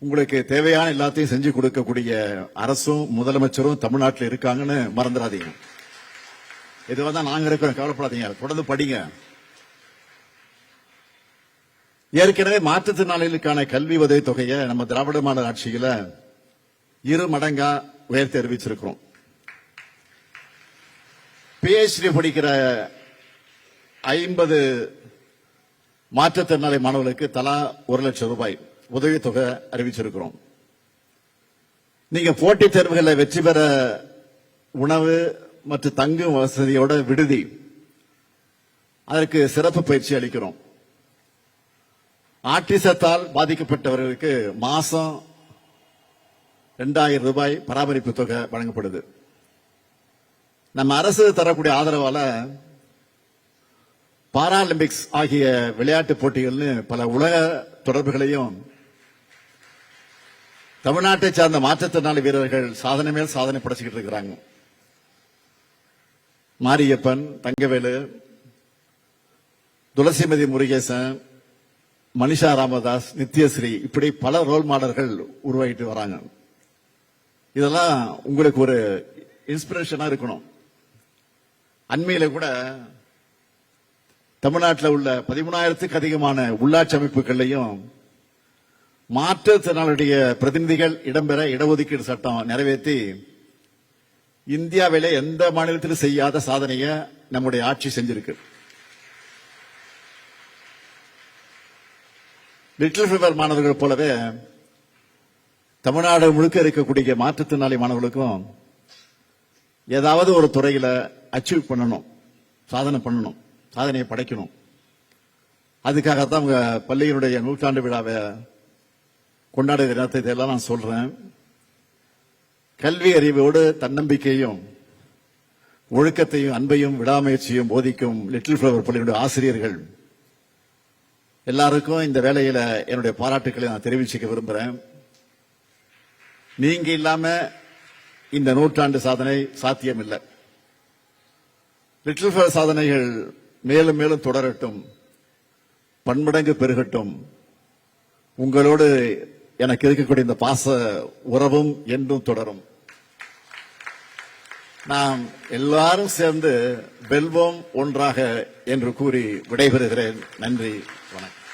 உங்களுக்கு தேவையான எல்லாத்தையும் செஞ்சு கொடுக்கக்கூடிய அரசும் முதலமைச்சரும் தமிழ்நாட்டில் இருக்காங்கன்னு மறந்துடாதீங்க. இதுவா தான் நாங்க இருக்கிறோம், கவலைப்படாதீங்க. தொடர்ந்து படிங்க. ஏற்கனவே மாற்றுத்திறனாளிகளுக்கான கல்வி உதவி தொகையை நம்ம திராவிட மாடல் ஆட்சியில 2 மடங்கா உயர்த்தி அறிவிச்சிருக்கிறோம். PhD படிக்கிற 50 மாற்றுத்திறனாளி மாணவர்களுக்கு தலா 1 லட்சம் ரூபாய் உதவித்தொகை அறிவிச்சிருக்கிறோம். நீங்க போட்டித் தேர்வுகளில் வெற்றி பெற உணவு மற்றும் தங்கும் வசதியோட விடுதி, அதற்கு சிறப்பு பயிற்சி அளிக்கிறோம். ஆட்டிசத்தால் பாதிக்கப்பட்டவர்களுக்கு மாசம் 2000 ரூபாய் பராமரிப்பு தொகை வழங்கப்படுது. நம்ம அரசு தரக்கூடிய ஆதரவால பாராலிம்பிக்ஸ் ஆகிய விளையாட்டு போட்டிகள்னு பல உலக தொடர்புகளையும் தமிழ்நாட்டை சார்ந்த மாற்றுத்திறனாளி வீரர்கள் சாதனை மேல் சாதனை படைச்சுக்கிட்டு இருக்கிறாங்க. மாரியப்பன், தங்கவேலு, துளசிமதி முருகேசன், மனிஷா ராமதாஸ், நித்யஸ்ரீ, இப்படி பல ரோல் மாடல்கள் உருவாகிட்டு வராங்க. இதெல்லாம் உங்களுக்கு ஒரு இன்ஸ்பிரேஷனா இருக்கணும். அண்மையில கூட தமிழ்நாட்டில் உள்ள 13,000க்கும் அதிகமான உள்ளாட்சி அமைப்புகளையும் மாற்றுத்திறனாளுடைய பிரதிநிதிகள் இடம்பெற இடஒதுக்கீடு சட்டம் நிறைவேற்றி இந்தியாவிலே எந்த மாநிலத்திலும் செய்யாத சாதனையை நம்முடைய ஆட்சி செஞ்சிருக்கு. லிட்டில் ஃபீவர் மாணவர்கள் போலவே தமிழ்நாடு முழுக்க இருக்கக்கூடிய மாற்றுத்திறனாளி மாணவர்களுக்கும் ஏதாவது ஒரு துறையில அச்சீவ் பண்ணணும், சாதனை பண்ணணும், சாதனையை படைக்கணும். அதுக்காகத்தான் உங்க பள்ளியினுடைய 100ஆண்டு விழாவை கொண்டாடுகிற நேரத்தை இதெல்லாம் நான் சொல்றேன். கல்வி அறிவோடு தன்னம்பிக்கையும் ஒழுக்கத்தையும் அன்பையும் விடாமுயற்சியும் போதிக்கும் லிட்டில் ஃபிளவர் பள்ளியினுடைய ஆசிரியர்கள் எல்லாருக்கும் இந்த வேளையில என்னுடைய பாராட்டுக்களை நான் தெரிவிச்சுக்க விரும்புறேன். நீங்க இல்லாம இந்த 100ஆண்டு சாதனை சாத்தியம் இல்லை. லிட்டில் ஃபிளவர் சாதனைகள் மேலும் மேலும் தொடரட்டும், பன்மடங்கு பெருகட்டும். உங்களோடு எனக்கு இருக்கக்கூடிய இந்த பாச உறவும் என்றும் தொடரும். நாம் எல்லாரும் சேர்ந்து வெல்வோம் ஒன்றாக என்று கூறி விடைபெறுகிறேன். நன்றி, வணக்கம்.